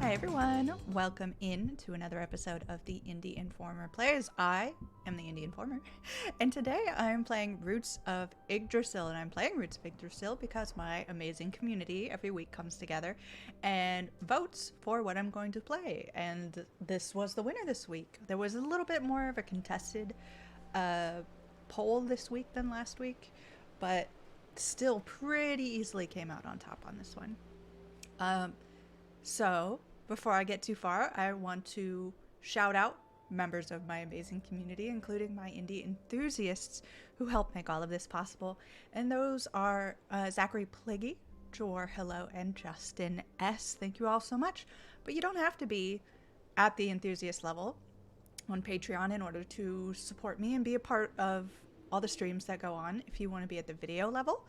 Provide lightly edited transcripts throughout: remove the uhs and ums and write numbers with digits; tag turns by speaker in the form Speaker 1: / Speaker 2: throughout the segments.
Speaker 1: Hi everyone, welcome in to another episode of the Indie Informer Players. I am the Indie Informer, and today I'm playing Roots of Yggdrasil, and I'm playing Roots of Yggdrasil because my amazing community every week comes together and votes for what I'm going to play, and this was the winner this week. There was a little bit more of a contested poll this week than last week, but still pretty easily came out on top on this one. So, before I get too far, I want to shout out members of my amazing community, including my indie enthusiasts who help make all of this possible. And those are Zachary Pliggy, Jor Hello, and Justin S. Thank you all so much. But you don't have to be at the enthusiast level on Patreon in order to support me and be a part of all the streams that go on. If you want to be at the video level,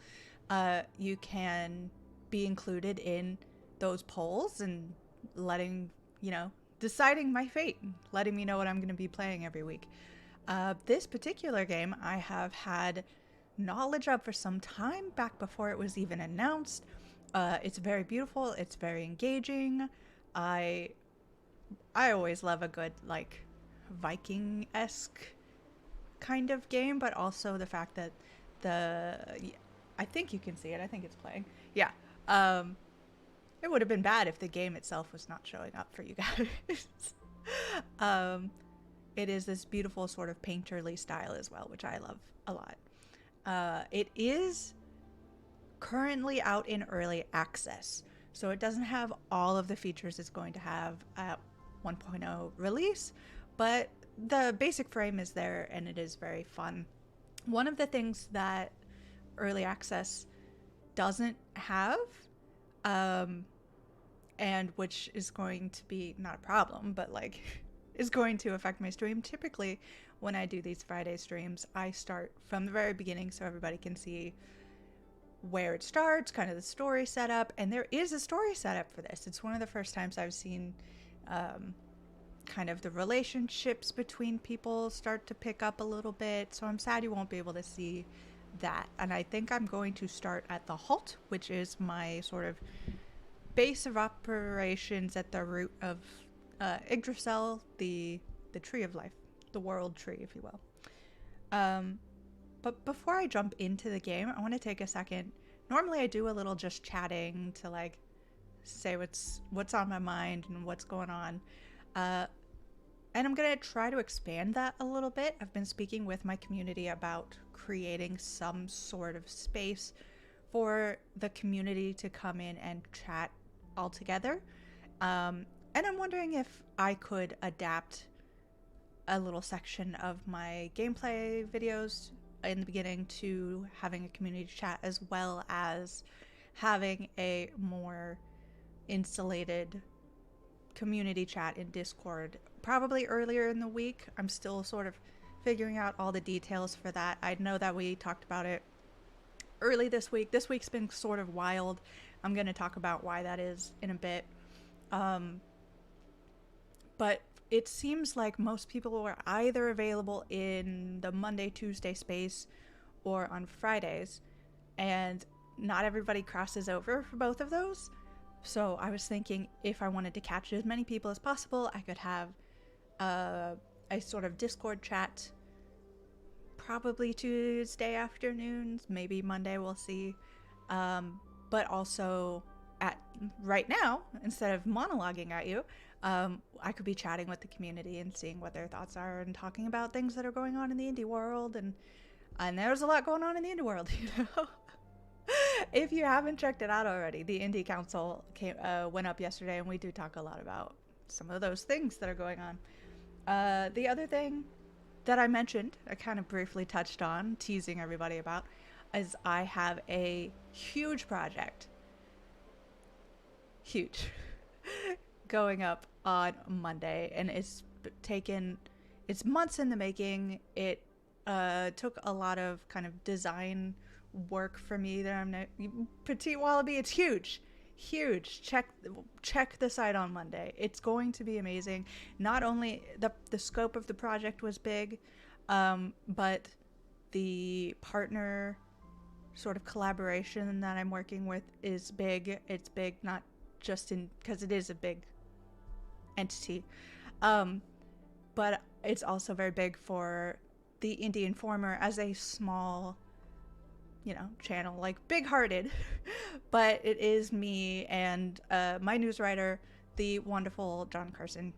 Speaker 1: you can be included in those polls and deciding my fate, letting me know what I'm going to be playing every week. This particular game I have had knowledge of for some time, back before it was even announced. It's very beautiful. It's very engaging. I always love a good, Viking-esque kind of game, but also the fact that I think you can see it. I think it's playing. Yeah. It would have been bad if the game itself was not showing up for you guys. It is this beautiful sort of painterly style as well, which I love a lot. It is currently out in early access, so it doesn't have all of the features it's going to have at 1.0 release, but the basic frame is there and it is very fun. One of the things that early access doesn't have, and which is going to be not a problem, but is going to affect my stream. Typically, when I do these Friday streams, I start from the very beginning so everybody can see where it starts, kind of the story setup, and there is a story setup for this. It's one of the first times I've seen kind of the relationships between people start to pick up a little bit, so I'm sad you won't be able to see that. And I think I'm going to start at the Halt, which is my sort of base of operations at the root of Yggdrasil, the tree of life, the world tree, if you will. But before I jump into the game, I want to take a second. Normally I do a little just chatting to say what's on my mind and what's going on. And I'm going to try to expand that a little bit. I've been speaking with my community about creating some sort of space for the community to come in and chat all together. And I'm wondering if I could adapt a little section of my gameplay videos in the beginning to having a community chat, as well as having a more insulated community chat in Discord probably earlier in the week. I'm still sort of figuring out all the details for that. I know that we talked about it early this week. This week's been sort of wild. I'm going to talk about why that is in a bit. But it seems like most people are either available in the Monday, Tuesday space or on Fridays, and not everybody crosses over for both of those. So I was thinking if I wanted to catch as many people as possible, I could have a sort of Discord chat probably Tuesday afternoons, maybe Monday, we'll see. But also at right now, instead of monologuing at you, I could be chatting with the community and seeing what their thoughts are and talking about things that are going on in the indie world. And there's a lot going on in the indie world, you know. If you haven't checked it out already, the Indie Council went up yesterday, and we do talk a lot about some of those things that are going on. The other thing that I mentioned, I kind of briefly touched on, teasing everybody about, is I have a huge project, huge, going up on Monday, and it's months in the making. It took a lot of kind of design work for me that I'm not, Petite Wallaby, it's huge. Huge. Check the site on Monday. It's going to be amazing. Not only the scope of the project was big, but the partner sort of collaboration that I'm working with is big. It's big not just in because it is a big entity, but it's also very big for the Indie Informer as a small, channel, like big-hearted, but it is me and my news writer, the wonderful John Carson.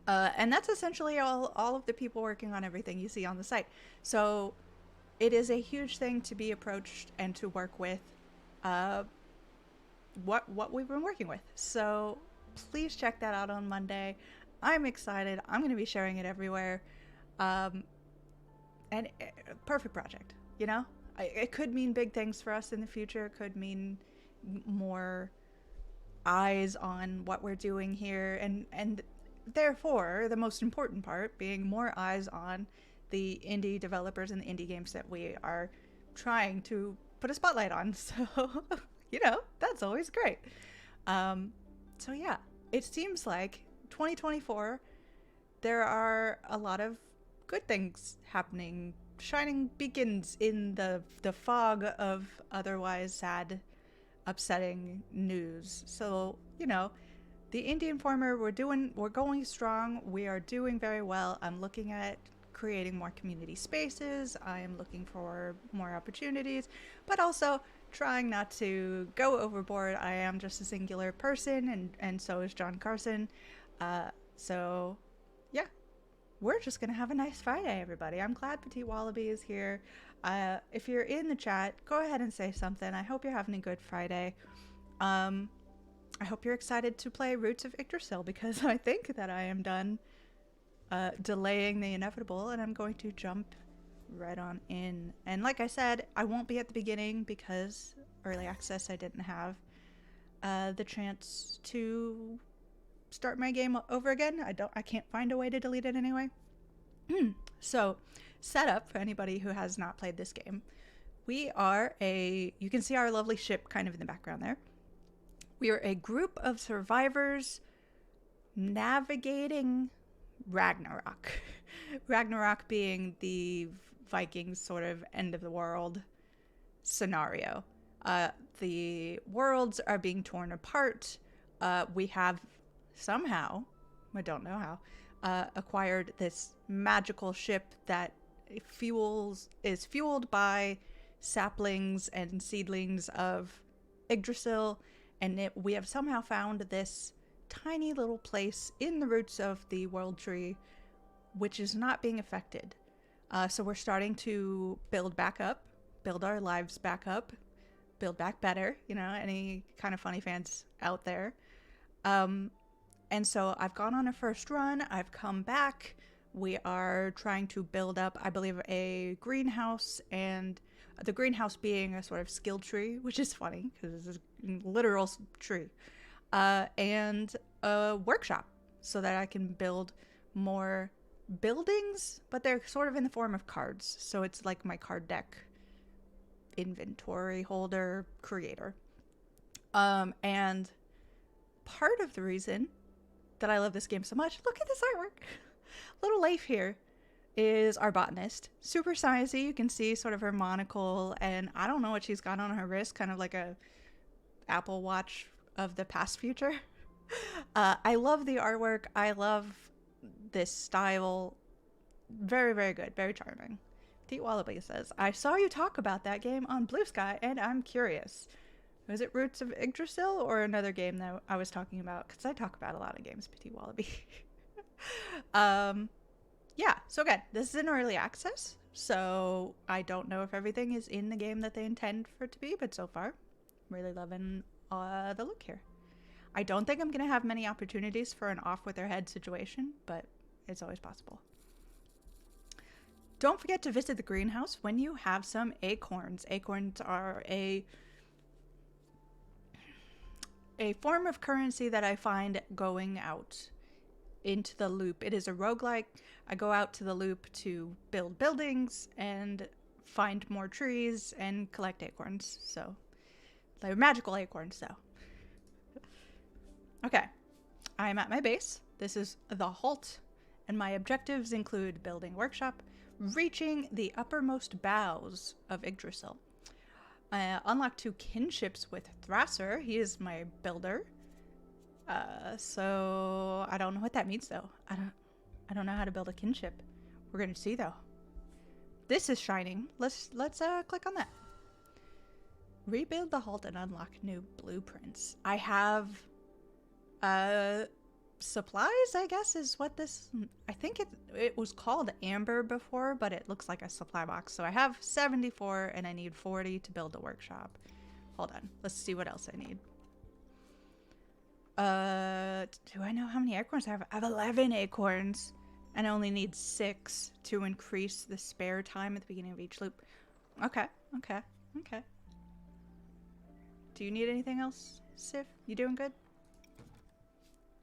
Speaker 1: And that's essentially all of the people working on everything you see on the site. So it is a huge thing to be approached and to work with what we've been working with. So please check that out on Monday. I'm excited. I'm going to be sharing it everywhere. And perfect project, It could mean big things for us in the future. It could mean more eyes on what we're doing here. And therefore, the most important part being more eyes on the indie developers and the indie games that we are trying to put a spotlight on. So, that's always great. So yeah, it seems like 2024, there are a lot of good things happening, shining beacons in the fog of otherwise sad, upsetting news. So, the Indie Informer, we're going strong. We are doing very well. I'm looking at creating more community spaces. I am looking for more opportunities, but also trying not to go overboard. I am just a singular person, and so is John Carson. So yeah, we're just gonna have a nice Friday, everybody. I'm glad Petite Wallaby is here. If you're in the chat, go ahead and say something. I hope you're having a good Friday. I hope you're excited to play Roots of Yggdrasil, because I think that I am done delaying the inevitable, and I'm going to jump right on in. And like I said, I won't be at the beginning because early access I didn't have the chance to start my game over again. I can't find a way to delete it anyway. So, setup for anybody who has not played this game. We are you can see our lovely ship kind of in the background there. We are a group of survivors navigating Ragnarok. Ragnarok being the Vikings sort of end of the world scenario. The worlds are being torn apart. We have somehow, I don't know how, acquired this magical ship that is fueled by saplings and seedlings of Yggdrasil, and we have somehow found this tiny little place in the roots of the world tree which is not being affected. So we're starting to build back up, build our lives back up, build back better, any kind of funny fans out there. And so I've gone on a first run, I've come back, we are trying to build up, I believe, a greenhouse, and the greenhouse being a sort of skill tree, which is funny because it's a literal tree, and a workshop so that I can build more buildings, but they're sort of in the form of cards. So it's like my card deck inventory holder creator. And part of the reason that I love this game so much, look at this artwork. Little Leif here is our botanist. Super sciencey. You can see sort of her monocle, and I don't know what she's got on her wrist, kind of like a Apple Watch of the past future. I love the artwork. I love this style. Very, very good. Very charming. Petite Wallaby says, I saw you talk about that game on Blue Sky, and I'm curious. Was it Roots of Yggdrasil or another game that I was talking about? Because I talk about a lot of games, Petite Wallaby. Yeah, so again, this is in early access, so I don't know if everything is in the game that they intend for it to be, but so far, I'm really loving the look here. I don't think I'm going to have many opportunities for an off with their head situation, but it's always possible. Don't forget to visit the greenhouse when you have some acorns. Acorns are a form of currency that I find going out into the loop. It is a roguelike. I go out to the loop to build buildings and find more trees and collect acorns. So they're magical acorns though. Okay, I am at my base. This is the halt, and my objectives include building a workshop, reaching the uppermost boughs of Yggdrasil. Unlock 2 kinships with Thrasser. He is my builder. So I don't know what that means though. I don't know how to build a kinship. We're gonna see though. This is shining. Let's click on that. Rebuild the halt and unlock new blueprints. I have supplies, I guess is what this, I think it was called Amber before, but it looks like a supply box. So I have 74 and I need 40 to build a workshop. Hold on, let's see what else I need. Do I know how many acorns I have? I have 11 acorns and I only need 6 to increase the spare time at the beginning of each loop. Okay. Do you need anything else, Sif? You doing good?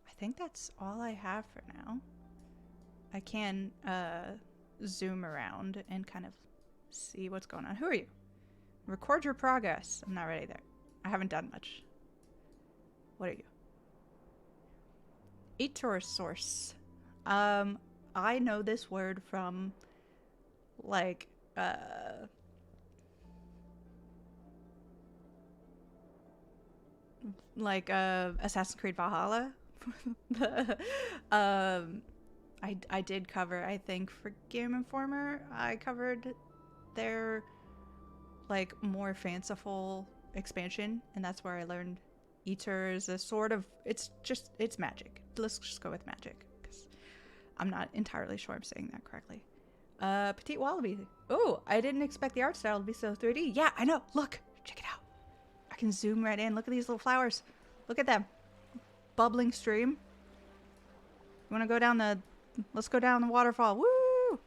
Speaker 1: I think that's all I have for now. I can zoom around and kind of see what's going on. Who are you? Record your progress. I'm not ready there. I haven't done much. What are you? Etor source. I know this word from like Assassin's Creed Valhalla. I did cover, I think for Game Informer, I covered their like more fanciful expansion, and that's where I learned Eater is a sort of, it's magic. Let's just go with magic, because I'm not entirely sure I'm saying that correctly. Petite Wallaby. Oh, I didn't expect the art style to be so 3D. Yeah, I know. Look, check it out. I can zoom right in. Look at these little flowers. Look at them. Bubbling stream. You want to go down let's go down the waterfall. Woo!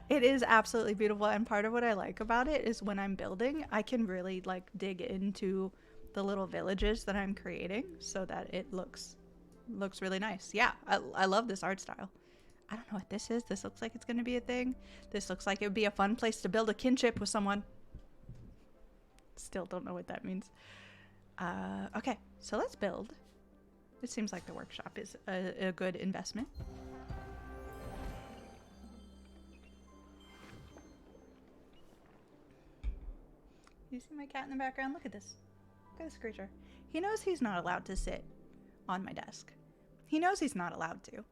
Speaker 1: It is absolutely beautiful, and part of what I like about it is when I'm building, I can really like dig into the little villages that I'm creating so that it looks really nice. Yeah, I love this art style. I don't know what this is. This looks like it's going to be a thing. This looks like it would be a fun place to build a kinship with someone. Still don't know what that means. Okay, so let's build. It seems like the workshop is a good investment. You see my cat in the background? Look at this. Look at this creature. He knows he's not allowed to sit on my desk. He knows he's not allowed to.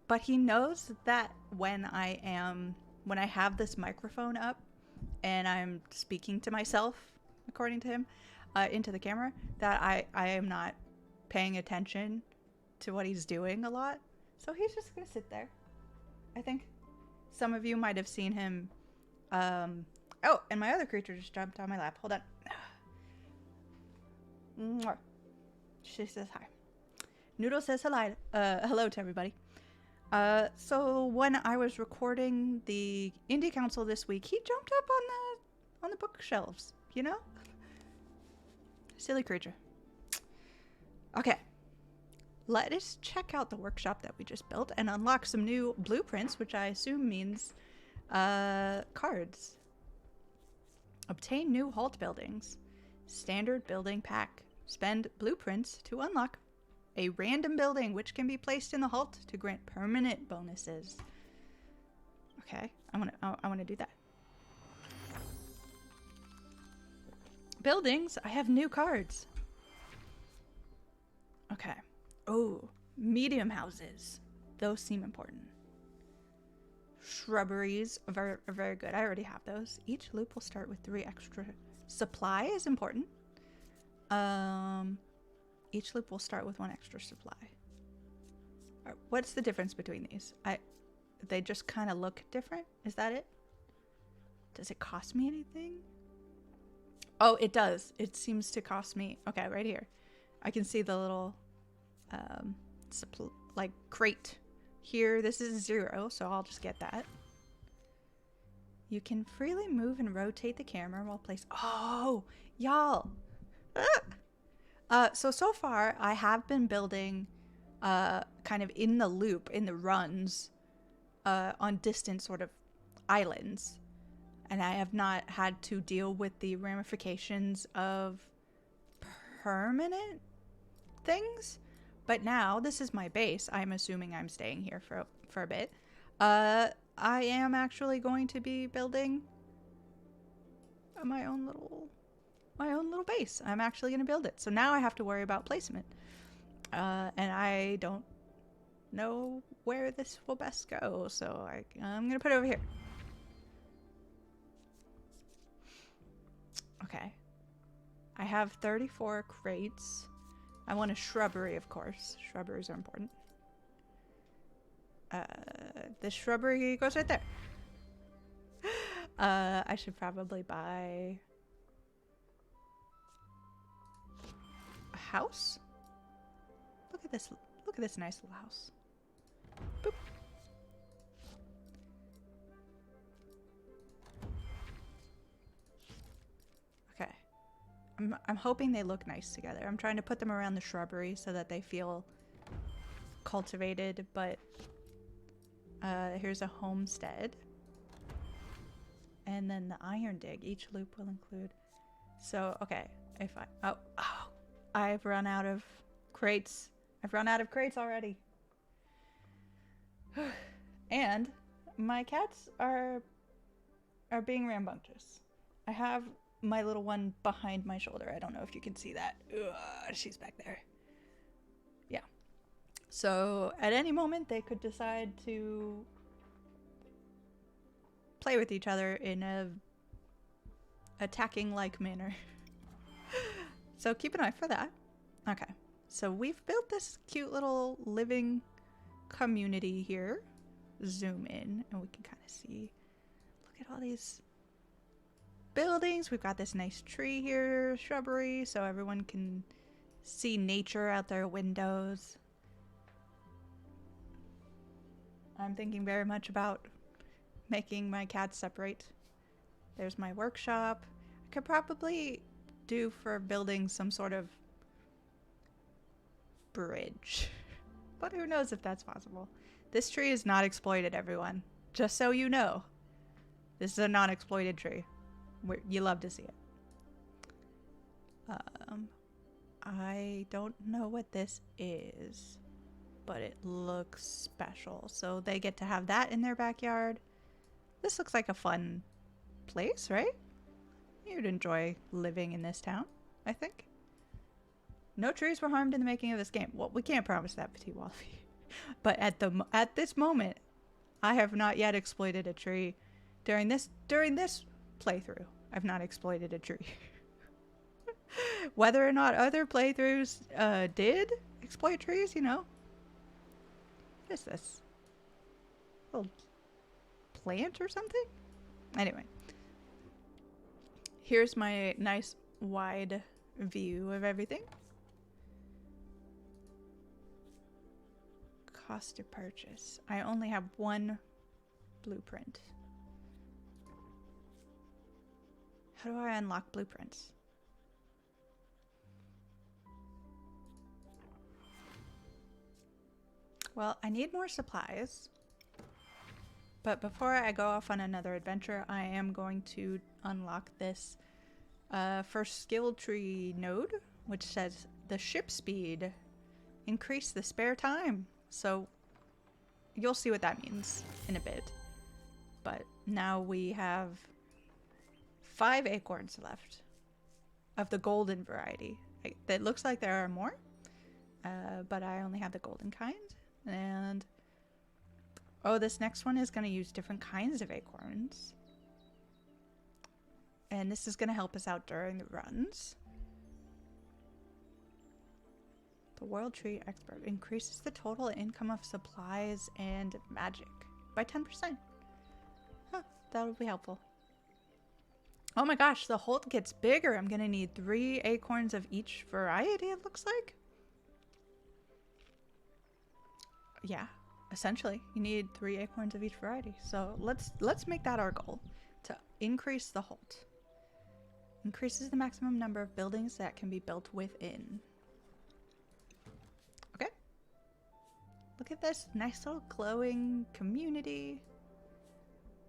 Speaker 1: But he knows that when I have this microphone up and I'm speaking to myself, according to him, into the camera, that I am not paying attention to what he's doing a lot. So he's just gonna sit there. I think some of you might have seen him. Oh, and my other creature just jumped on my lap. Hold on. She says hi. Noodle says hello to everybody. So when I was recording the Indie Council this week, he jumped up on the bookshelves, you know? Silly creature. Okay. Let us check out the workshop that we just built and unlock some new blueprints, which I assume means cards. Obtain new halt buildings. Standard building pack. Spend blueprints to unlock a random building which can be placed in the halt to grant permanent bonuses. Okay, I want to do that. Buildings, I have new cards. Okay. Oh, medium houses. Those seem important. shrubberies are very good. I already have those. Each loop will start with 3 extra. Supply is important. Each loop will start with 1 extra supply. What's the difference between these? They just kind of look different. Is that it? Does it cost me anything? Oh, it does. It seems to cost me. Okay, right here. I can see the little like crate here. This is 0, so I'll just get that. You can freely move and rotate the camera while placed. Oh, y'all. So far I have been building kind of in the loop, in the runs, on distant sort of islands, and I have not had to deal with the ramifications of permanent things. But now this is my base. I'm assuming I'm staying here for a bit. I am actually going to be building my own little base. I'm actually going to build it. So now I have to worry about placement. And I don't know where this will best go. So I'm going to put it over here. Okay. I have 34 crates. I want a shrubbery, of course. Shrubberies are important. This shrubbery goes right there. I should probably buy a house. Look at this. Look at this nice little house. Boop. Okay. I'm hoping they look nice together. I'm trying to put them around the shrubbery so that they feel cultivated, but here's a homestead. And then the iron dig. Each loop will include. So, okay. If I've run out of crates. I've run out of crates already. And my cats are being rambunctious. I have my little one behind my shoulder. I don't know if you can see that. Ugh, she's back there. Yeah. So at any moment they could decide to play with each other in a attacking like manner. So keep an eye for that. Okay. So we've built this cute little living community here. Zoom in and we can kind of see. Look at all these buildings. We've got this nice tree here, shrubbery, so everyone can see nature out their windows. I'm thinking very much about making my cats separate. There's my workshop. I could probably do for building some sort of bridge, but who knows if that's possible. This tree is not exploited, everyone. Just so you know. This is a non-exploited tree. You love to see it. I don't know what this is, but it looks special. So they get to have that in their backyard. This looks like a fun place, right? You'd enjoy living in this town, I think. No trees were harmed in the making of this game. Well, we can't promise that, Petit Wallaby. But at this moment, I have not yet exploited a tree. During this playthrough, I've not exploited a tree. Whether or not other playthroughs did exploit trees, you know. What is this? A little plant or something? Anyway. Here's my nice wide view of everything. Cost to purchase. I only have 1 blueprint. How do I unlock blueprints? Well, I need more supplies. But before I go off on another adventure, I am going to unlock this first skill tree node, which says the ship speed. Increase the spare time. So you'll see what that means in a bit. But now we have 5 acorns left of the golden variety. It looks like there are more, but I only have the golden kind. And Oh, this next one is going to use different kinds of acorns. And this is going to help us out during the runs. The World Tree Expert increases the total income of supplies and magic by 10%. Huh, that would be helpful. Oh my gosh, the Holt gets bigger. I'm going to need 3 acorns of each variety, it looks like. Yeah, essentially, you need 3 acorns of each variety. So let's make that our goal, to increase the Holt. Increases the maximum number of buildings that can be built within. Okay. Look at this nice little glowing community.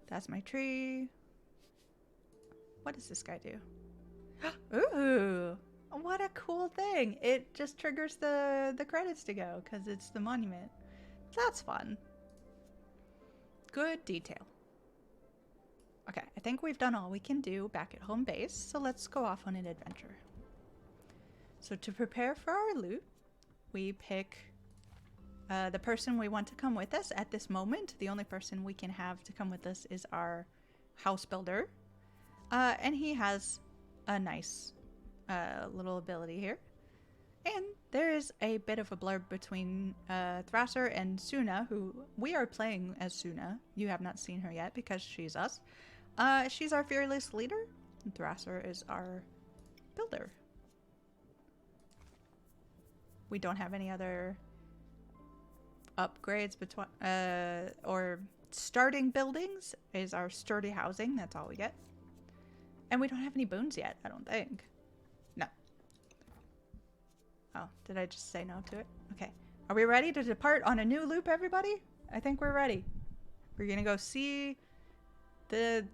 Speaker 1: That's my tree. What does this guy do? Ooh, what a cool thing. It just triggers the credits to go because it's the monument. That's fun. Good detail. Okay, I think we've done all we can do back at home base, so let's go off on an adventure. So to prepare for our loot, we pick the person we want to come with us at this moment. The only person we can have to come with us is our house builder. And he has a nice little ability here. And there is a bit of a blurb between Thrasher and Suna, who we are playing as Suna. You have not seen her yet because she's us. She's our fearless leader. And Thrasher is our builder. We don't have any other upgrades between or starting buildings is our sturdy housing. That's all we get. And we don't have any boons yet, I don't think. No. Oh, did I just say no to it? Okay. Are we ready to depart on a new loop, everybody? I think we're ready. We're gonna go see the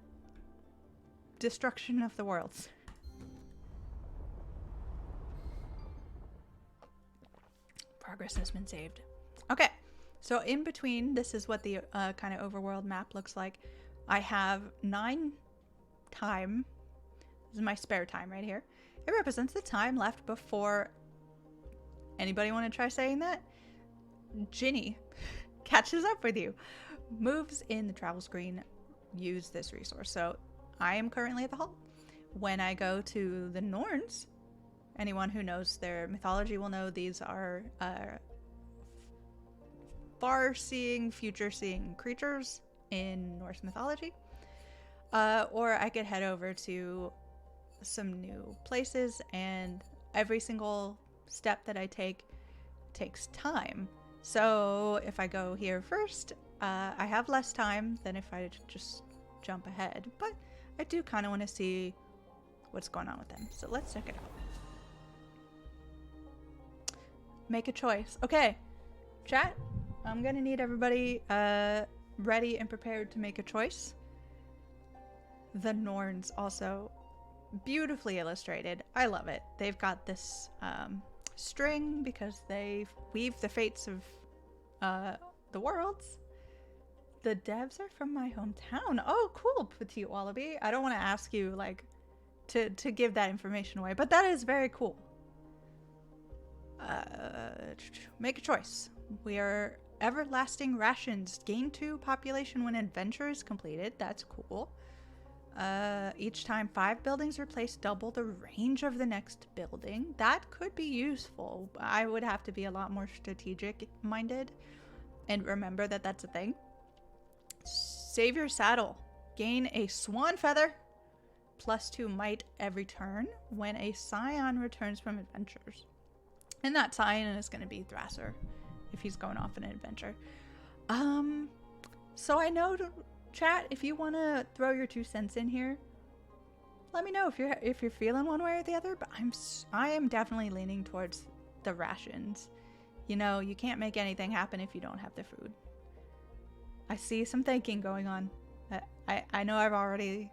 Speaker 1: destruction of the worlds. Progress has been saved. Okay. So in between, this is what the kind of overworld map looks like. I have 9 time. This is my spare time right here. It represents the time left before... Anybody want to try saying that? Ginny catches up with you. Moves in the travel screen. Use this resource. So I am currently at the hall. When I go to the Norns, anyone who knows their mythology will know these are far-seeing, future-seeing creatures in Norse mythology. Or I could head over to some new places, and every single step that I take takes time. So if I go here first, I have less time than if I just jump ahead, but I do kind of want to see what's going on with them. So let's check it out. Make a choice. Okay, chat, I'm gonna need everybody ready and prepared to make a choice. The Norns also beautifully illustrated. I love it. They've got this string because they weave the fates of the worlds. The devs are from my hometown. Oh, cool, Petite Wallaby. I don't want to ask you like to give that information away, but that is very cool. Make a choice. We are everlasting rations. Gain 2 population when adventure is completed. That's cool. Each time 5 buildings are placed, double the range of the next building. That could be useful. I would have to be a lot more strategic minded and remember that that's a thing. Save your saddle. Gain a swan feather. +2 might every turn when a scion returns from adventures. And that scion is going to be Thrasher if he's going off on an adventure. So I know, chat, if you want to throw your 2 cents in here, let me know if you're feeling one way or the other. But I am definitely leaning towards the rations. You know, you can't make anything happen if you don't have the food. I see some thinking going on. I know I've already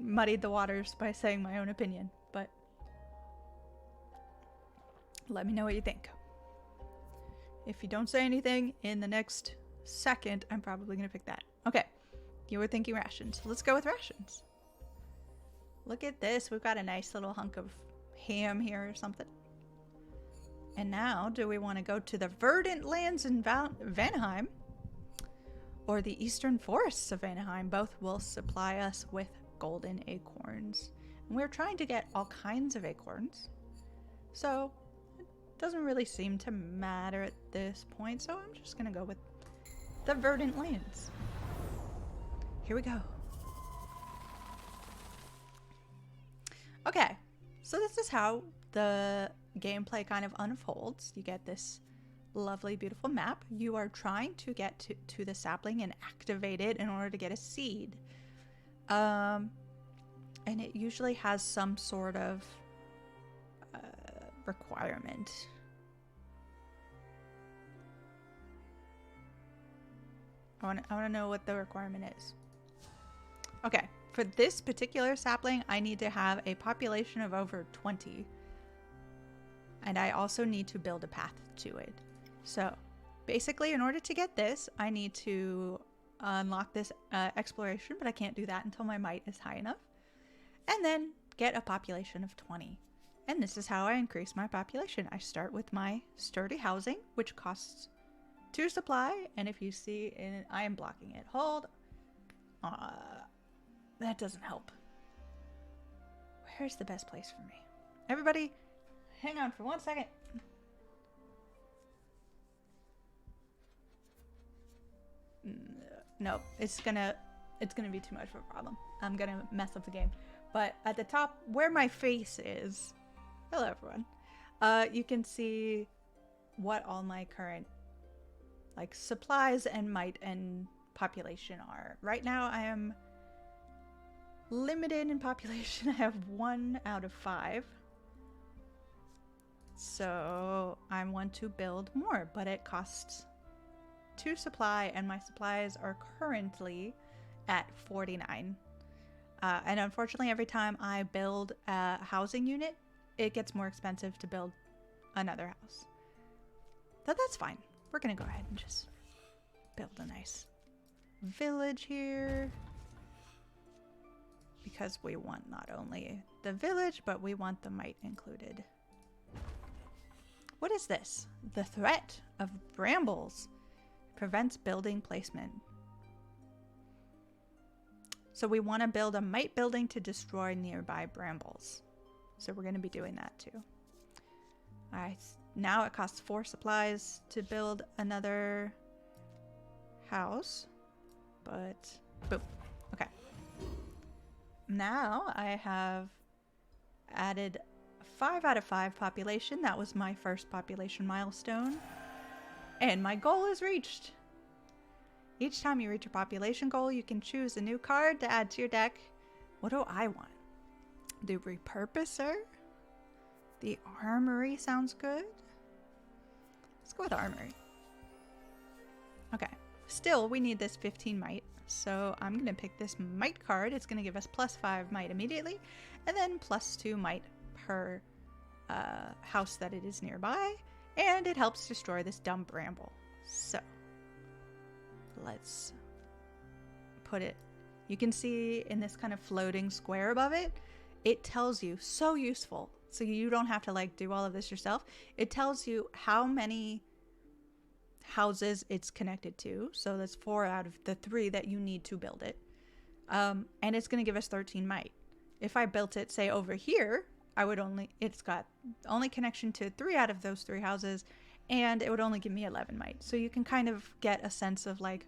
Speaker 1: muddied the waters by saying my own opinion, but let me know what you think. If you don't say anything in the next second, I'm probably going to pick that. Okay, you were thinking rations. Let's go with rations. Look at this. We've got a nice little hunk of ham here or something. And now, do we want to go to the verdant lands in Vanaheim? or the eastern forests of Vanaheim. Both will supply us with golden acorns. And we're trying to get all kinds of acorns. So it doesn't really seem to matter at this point. So I'm just going to go with the verdant lands. Here we go. Okay, so this is how the gameplay kind of unfolds. You get this lovely, beautiful map. You are trying to get to the sapling and activate it in order to get a seed. And it usually has some sort of requirement. I want to know what the requirement is. Okay, for this particular sapling, I need to have a population of over 20. And I also need to build a path to it. So basically, in order to get this, I need to unlock this exploration, but I can't do that until my might is high enough. And then get a population of 20. And this is how I increase my population. I start with my sturdy housing, which costs 2 supply. And if you see, I am blocking it. Hold. That doesn't help. Where's the best place for me? Everybody, hang on for 1 second. No, it's gonna be too much of a problem. I'm gonna mess up the game. But at the top, where my face is, hello everyone, you can see what all my current like supplies and might and population are. Right now, I am limited in population. I have 1 out of 5. So I want to build more, but it costs 2 supply, and my supplies are currently at 49. And unfortunately, every time I build a housing unit, it gets more expensive to build another house. But that's fine. We're gonna go ahead and just build a nice village here. Because we want not only the village, but we want the might included. What is this? The threat of brambles prevents building placement. So we want to build a might building to destroy nearby brambles. So we're going to be doing that too. Alright, now it costs 4 supplies to build another house. But, boom. Okay. Now I have added 5 out of 5 population. That was my first population milestone. And my goal is reached. Each time you reach a population goal, you can choose a new card to add to your deck. What do I want? The Repurposer? The Armory sounds good. Let's go with Armory. Okay. Still, we need this 15 might. So I'm going to pick this might card. It's going to give us +5 might immediately. And then +2 might per house that it is nearby. And it helps destroy this dumb bramble. So let's put it. You can see in this kind of floating square above it, it tells you, so useful. So you don't have to like do all of this yourself. It tells you how many houses it's connected to. So that's 4 out of the 3 that you need to build it. And it's going to give us 13 might. If I built it, say over here, it's got only connection to 3 out of those 3 houses, and it would only give me 11 might. So you can kind of get a sense of like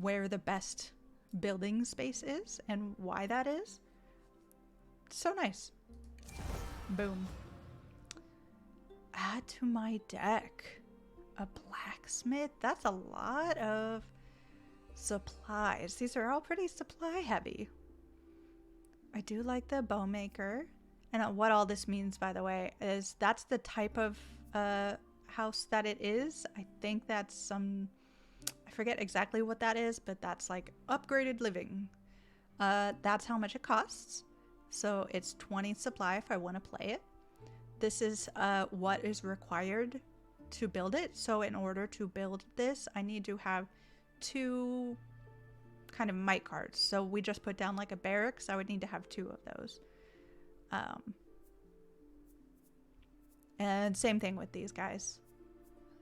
Speaker 1: where the best building space is and why that is. So nice. Boom. Add to my deck a blacksmith. That's a lot of supplies. These are all pretty supply heavy. I do like the bowmaker. And what all this means, by the way, is that's the type of house that it is. I think that's I forget exactly what that is, but that's like upgraded living. That's how much it costs. So it's 20 supply if I want to play it. This is what is required to build it. So in order to build this, I need to have 2 kind of might cards. So we just put down like a barracks. I would need to have 2 of those. And same thing with these guys.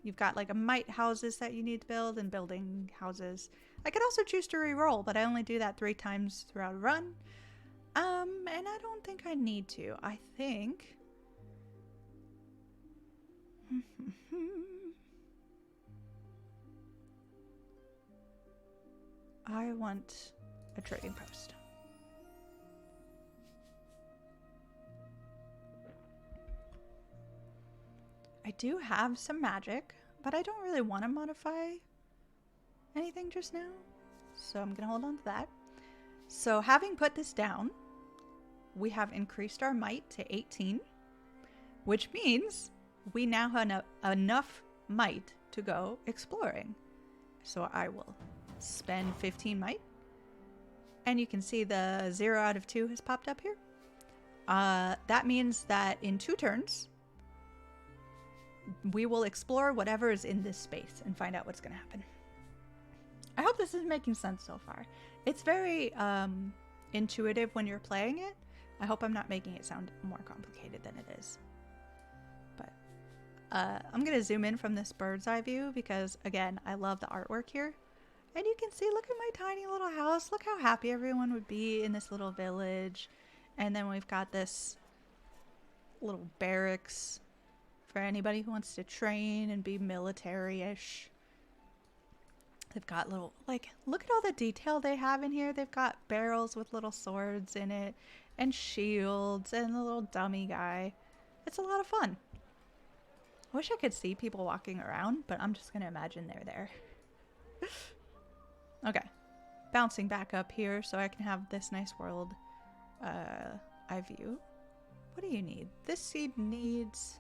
Speaker 1: You've got like a mite houses that you need to build and building houses. I could also choose to re-roll, but I only do that 3 times throughout a run. And I don't think I need to. I think... I want a trading post. I do have some magic, but I don't really want to modify anything just now. So I'm going to hold on to that. So having put this down, we have increased our might to 18, which means we now have enough might to go exploring. So I will spend 15 might. And you can see the 0 out of 2 has popped up here. That means that in 2 turns, we will explore whatever is in this space and find out what's going to happen. I hope this is making sense so far. It's very intuitive when you're playing it. I hope I'm not making it sound more complicated than it is. But I'm going to zoom in from this bird's eye view because, again, I love the artwork here. And you can see, look at my tiny little house. Look how happy everyone would be in this little village. And then we've got this little barracks for anybody who wants to train and be military-ish. They've got little, like, look at all the detail they have in here. They've got barrels with little swords in it and shields and a little dummy guy. It's a lot of fun. I wish I could see people walking around, but I'm just going to imagine they're there. Okay. Bouncing back up here so I can have this nice world eye view. What do you need? This seed needs...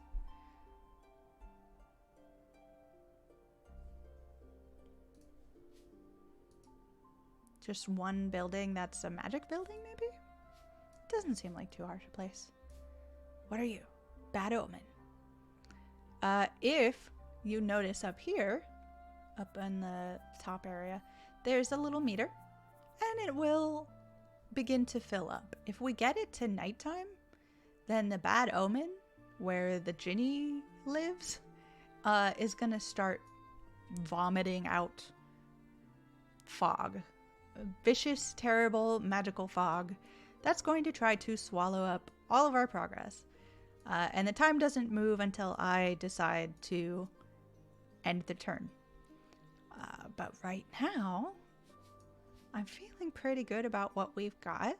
Speaker 1: just one building that's a magic building, maybe? It doesn't seem like too harsh a place. What are you? Bad omen. If you notice up here, up in the top area, there's a little meter, and it will begin to fill up. If we get it to nighttime, then the bad omen, where the Ginny lives, is gonna start vomiting out fog. Vicious, terrible, magical fog that's going to try to swallow up all of our progress. And the time doesn't move until I decide to end the turn. But right now, I'm feeling pretty good about what we've got.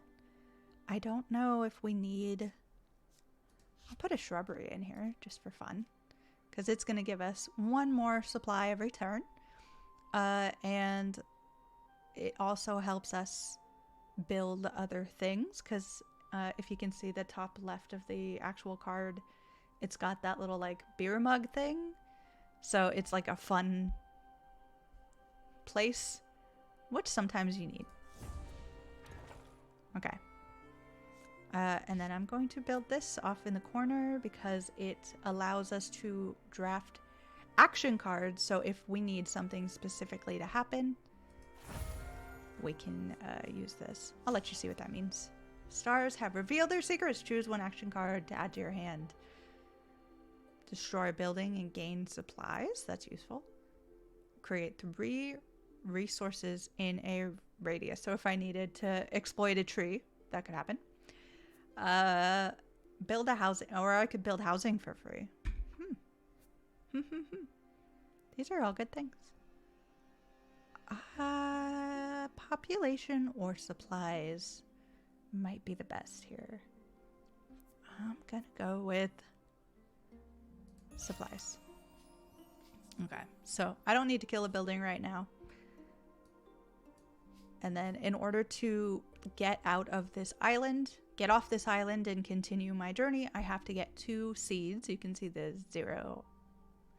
Speaker 1: I don't know if we need... I'll put a shrubbery in here just for fun, because it's going to give us 1 more supply every turn. And it also helps us build other things, because if you can see the top left of the actual card, it's got that little like beer mug thing. So it's like a fun place, which sometimes you need. Okay. And then I'm going to build this off in the corner because it allows us to draft action cards. So if we need something specifically to happen, we can use this. I'll let you see what that means. Stars have revealed their secrets. Choose 1 action card to add to your hand. Destroy a building and gain supplies. That's useful. Create 3 resources in a radius. So if I needed to exploit a tree, that could happen. Build a housing, or I could build housing for free. These are all good things. Population or supplies might be the best here. I'm gonna go with supplies. Okay, so I don't need to kill a building right now. And then in order to get out of this island, get off this island and continue my journey, I have to get 2 seeds. You can see the 0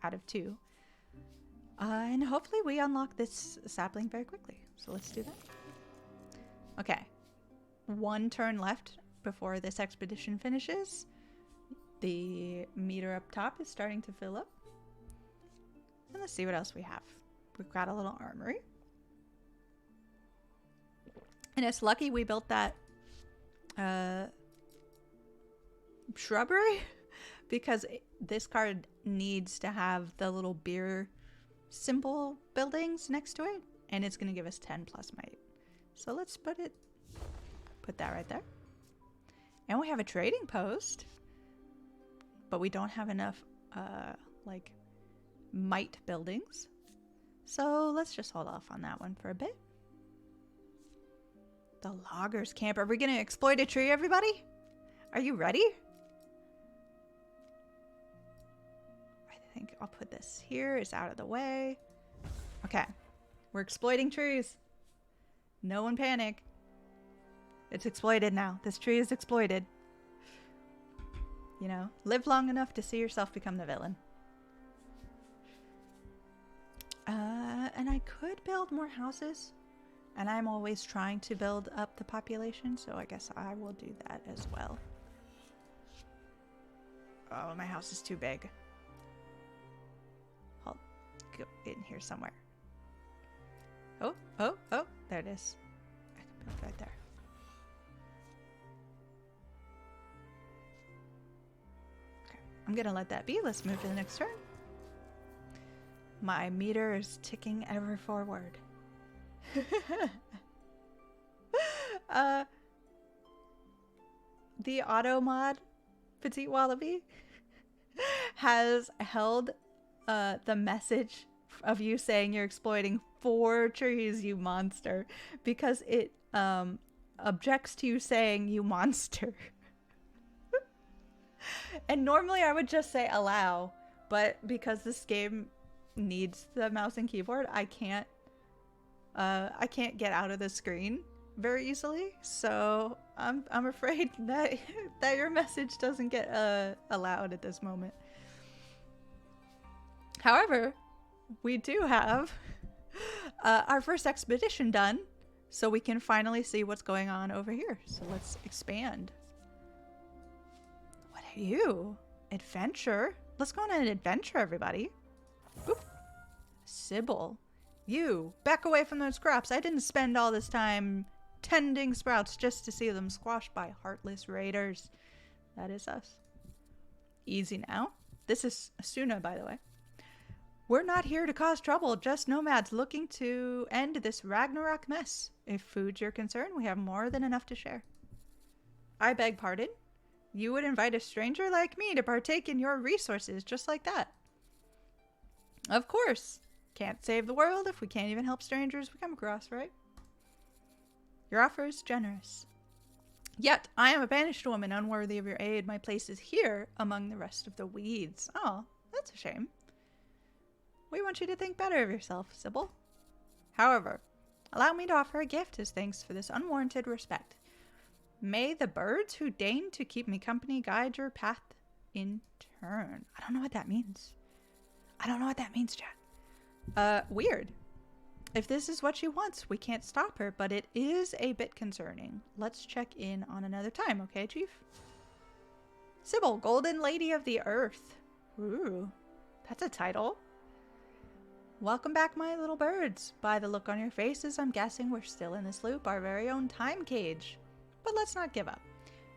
Speaker 1: out of 2. And hopefully we unlock this sapling very quickly. So let's do that. Okay. 1 turn left before this expedition finishes. The meter up top is starting to fill up. And let's see what else we have. We've got a little armory. And it's lucky we built that shrubbery, because this card needs to have the little beer symbol buildings next to it, and it's going to give us 10 plus might. So let's put that right there. And we have a trading post, but we don't have enough like might buildings. So let's just hold off on that one for a bit. The loggers camp. Are we going to exploit a tree, everybody? Are you ready? I think I'll put this here. It's out of the way. Okay. We're exploiting trees. No one panic. It's exploited now. This tree is exploited. You know, live long enough to see yourself become the villain. And I could build more houses. And I'm always trying to build up the population, so I guess I will do that as well. Oh, my house is too big. I'll go in here somewhere. Oh, there it is. I can build right there. Okay, I'm gonna let that be. Let's move to the next turn. My meter is ticking ever forward. The auto mod Petite Wallaby has held the message of you saying you're exploiting 4 trees, you monster, because it objects to you saying you monster. And normally I would just say allow, but because this game needs the mouse and keyboard, I can't get out of the screen very easily, so I'm afraid that your message doesn't get allowed at this moment. However, we do have our first expedition done, so we can finally see what's going on over here. So let's expand. What are you? Adventure? Let's go on an adventure, everybody. Oop. Sybil. You, back away from those crops. I didn't spend all this time tending sprouts just to see them squashed by heartless raiders. That is us. Easy now. This is Asuna, by the way. We're not here to cause trouble, just nomads looking to end this Ragnarok mess. If food's your concern, we have more than enough to share. I beg pardon? You would invite a stranger like me to partake in your resources just like that? Of course. Can't save the world if we can't even help strangers we come across, right? Your offer is generous. Yet, I am a banished woman unworthy of your aid. My place is here among the rest of the weeds. Oh, that's a shame. We want you to think better of yourself, Sybil. However, allow me to offer a gift as thanks for this unwarranted respect. May the birds who deign to keep me company guide your path in turn. I don't know what that means. Chat. Weird. If this is what she wants, we can't stop her, but it is a bit concerning. Let's check in on another time, okay, Chief? Sybil, Golden Lady of the Earth. Ooh, that's a title. Welcome back, my little birds. By the look on your faces, I'm guessing we're still in this loop, our very own time cage. But let's not give up.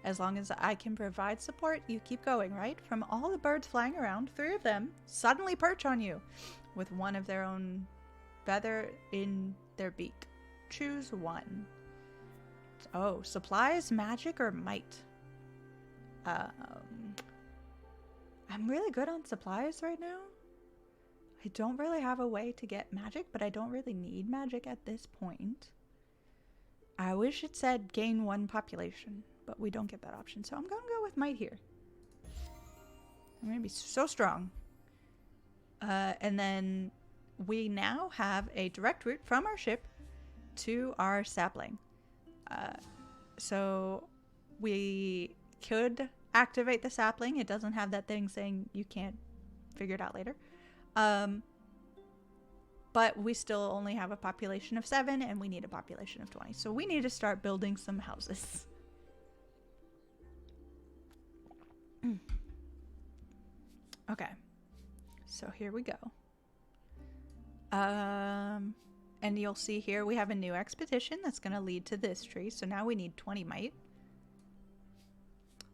Speaker 1: As long as I can provide support, you keep going, right? From all the birds flying around, 3 of them suddenly perch on you with one of their own feather in their beak. Choose one. Oh, supplies, magic, or might? I'm really good on supplies right now. I don't really have a way to get magic, but I don't really need magic at this point. I wish it said gain 1 population, but we don't get that option, so I'm gonna go with might here. I'm gonna be so strong. And then we now have a direct route from our ship to our sapling. So we could activate the sapling. It doesn't have that thing saying you can't figure it out later. But we still only have a population of 7 and we need a population of 20. So we need to start building some houses. Okay. So here we go. And you'll see here we have a new expedition that's going to lead to this tree. So now we need 20 might.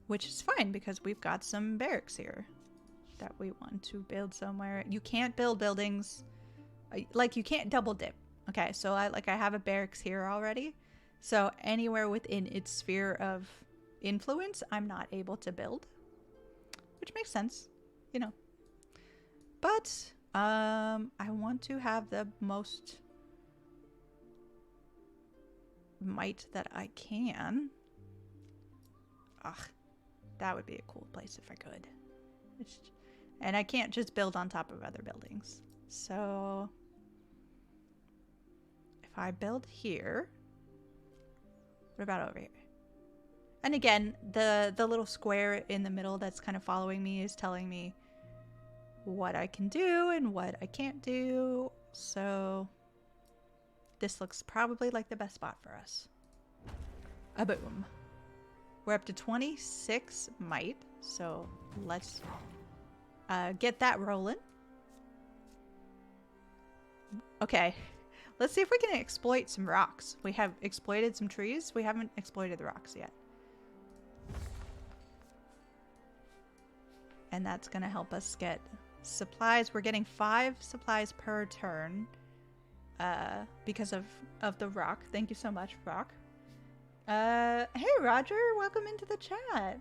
Speaker 1: which is fine because we've got some barracks here that we want to build somewhere. You can't build buildings, like you can't double dip. Okay, so I have a barracks here already. So anywhere within its sphere of influence, I'm not able to build, which makes sense, you know. But I want to have the most might that I can. Ugh, that would be a cool place if I could. And I can't just build on top of other buildings. So if I build here, what about over here? And again, the little square in the middle that's kind of following me is telling me what I can do and what I can't do. So this looks probably like the best spot for us. A boom. We're up to 26 might, so let's get that rolling. Okay, let's see if we can exploit some rocks. We have exploited some trees. We haven't exploited the rocks yet. And that's going to help us get supplies. We're getting 5 supplies per turn because of the rock. Thank you so much, rock. Hey Roger, welcome into the chat.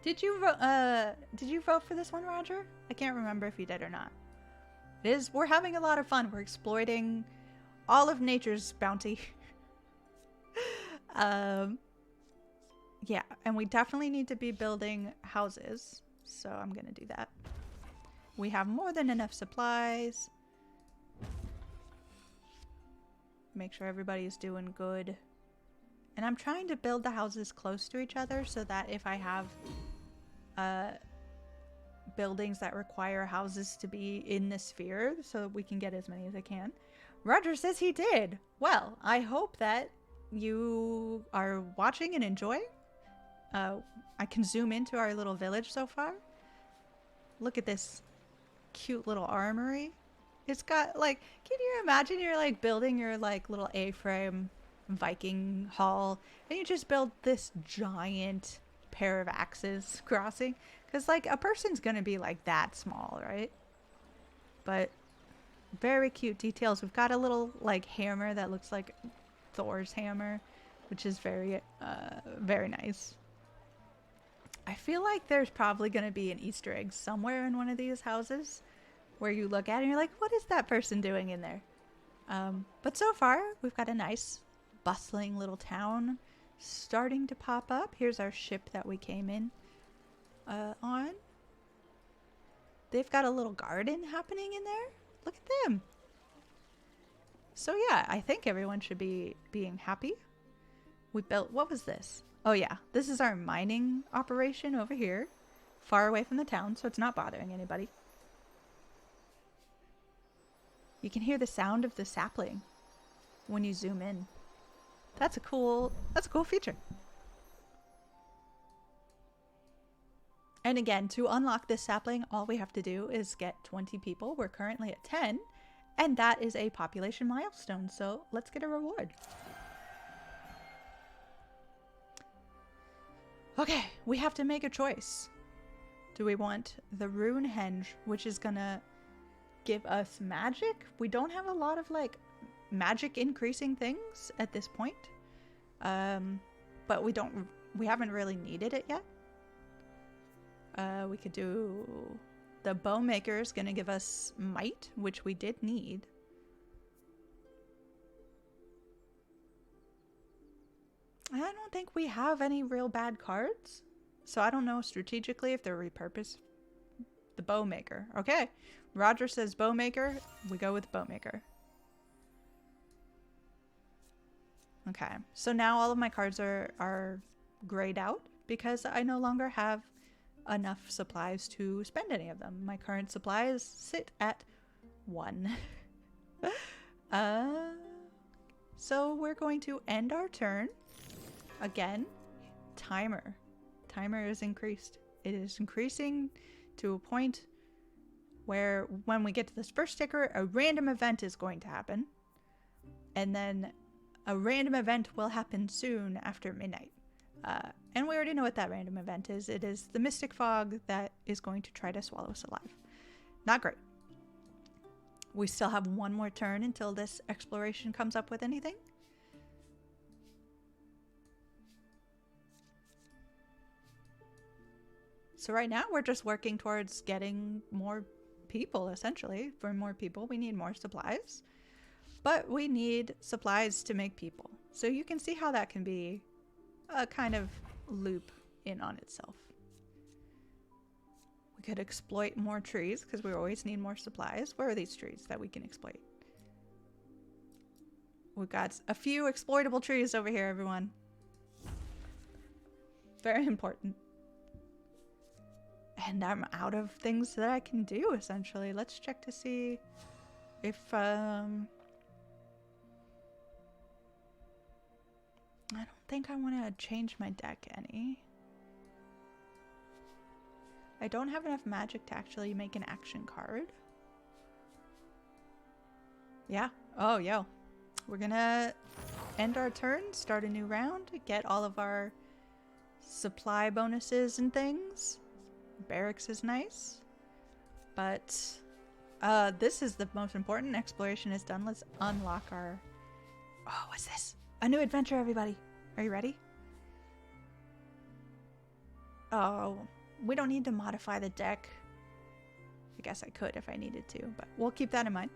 Speaker 1: Did you vote for this one, Roger? I can't remember if you did or not. We're having a lot of fun. We're exploiting all of nature's bounty. Yeah, and we definitely need to be building houses, so I'm gonna do that. We have more than enough supplies. Make sure everybody's doing good. And I'm trying to build the houses close to each other so that if I have buildings that require houses to be in the sphere, so we can get as many as I can. Roger says he did. Well, I hope that you are watching and enjoying. I can zoom into our little village so far. Look at this cute little armory. It's got like, can you imagine you're like building your like little A-frame Viking hall and you just build this giant pair of axes crossing? Because like a person's gonna be like that small, right? But very cute details. We've got a little like hammer that looks like Thor's hammer, which is very nice. I feel like there's probably gonna be an Easter egg somewhere in one of these houses where you look at it and you're like, what is that person doing in there? But so far we've got a nice bustling little town starting to pop up. Here's our ship that we came in on. They've got a little garden happening in there. Look at them. So yeah, I think everyone should be being happy. We built, what was this? Oh yeah, this is our mining operation over here, far away from the town, so it's not bothering anybody. You can hear the sound of the sapling when you zoom in. That's a cool feature. And again, to unlock this sapling, all we have to do is get 20 people. We're currently at 10, and that is a population milestone. So let's get a reward. Okay, we have to make a choice. Do we want the rune henge, which is gonna give us magic? We don't have a lot of like magic increasing things at this point, but we haven't really needed it yet. We could do the bowmaker is gonna give us might, which we did need. I don't think we have any real bad cards, so I don't know strategically if they're repurposed. The bowmaker. Okay, Roger says bowmaker. We go with bowmaker. Okay, so now all of my cards are grayed out because I no longer have enough supplies to spend any of them. My current supplies sit at 1. So we're going to end our turn. Again, timer. Timer is increased. It is increasing to a point where when we get to this first sticker, a random event is going to happen. And then a random event will happen soon after midnight. And we already know what that random event is. It is the Mystic Fog that is going to try to swallow us alive. Not great. We still have one more turn until this exploration comes up with anything. So right now we're just working towards getting more people, essentially. For more people, we need more supplies. But we need supplies to make people. So you can see how that can be a kind of loop in on itself. We could exploit more trees because we always need more supplies. Where are these trees that we can exploit? We've got a few exploitable trees over here, everyone. Very important. And I'm out of things that I can do, essentially. Let's check to see if, I don't think I want to change my deck any. I don't have enough magic to actually make an action card. Yeah. Oh, yo. We're gonna end our turn, start a new round, get all of our supply bonuses and things. Barracks is nice. But this is the most important. Exploration is done. Let's unlock our... Oh, what's this? A new adventure, everybody. Are you ready? Oh, we don't need to modify the deck. I guess I could if I needed to, but we'll keep that in mind.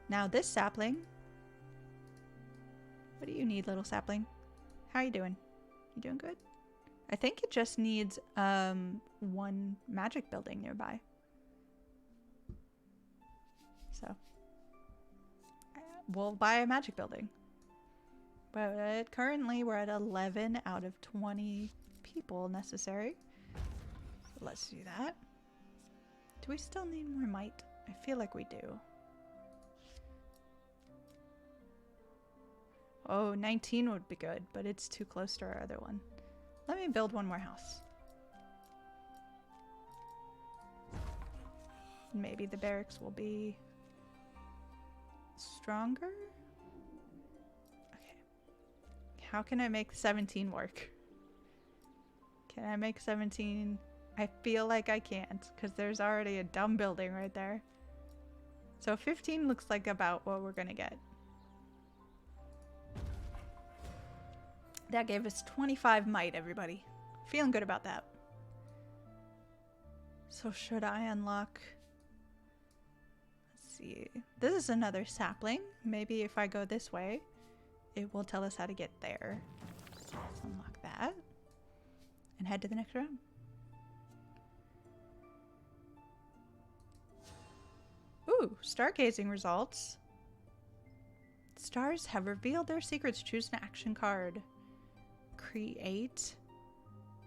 Speaker 1: Now this sapling. What do you need, little sapling? How you doing? You doing good? I think it just needs one magic building nearby. So we'll buy a magic building. But currently we're at 11 out of 20 people necessary. So let's do that. Do we still need more might? I feel like we do. Oh, 19 would be good, but it's too close to our other one. Let me build one more house. Maybe the barracks will be stronger? Okay. How can I make 17 work? Can I make 17? I feel like I can't, because there's already a dumb building right there. So 15 looks like about what we're gonna get. That gave us 25 might, everybody. Feeling good about that. So should I unlock... Let's see. This is another sapling. Maybe if I go this way, it will tell us how to get there. So let's unlock that. And head to the next round. Ooh, stargazing results. Stars have revealed their secrets. Choose an action card. Create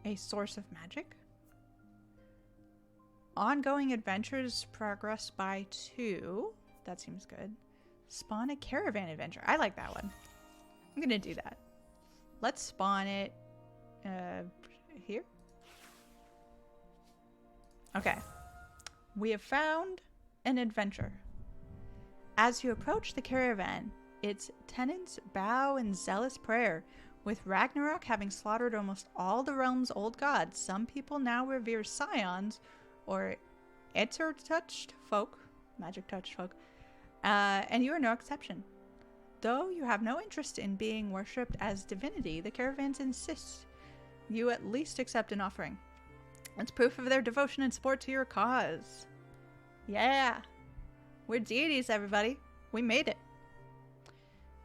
Speaker 1: a source of magic. Ongoing adventures progress by 2. That seems good. Spawn a caravan adventure. I like that one. I'm gonna do that. Let's spawn it here. Okay. We have found an adventure. As you approach the caravan, its tenants bow in zealous prayer. With Ragnarok having slaughtered almost all the realm's old gods, some people now revere scions, or Ether-touched folk, magic-touched folk, and you are no exception. Though you have no interest in being worshipped as divinity, the caravans insist you at least accept an offering. It's proof of their devotion and support to your cause. Yeah! We're deities, everybody. We made it.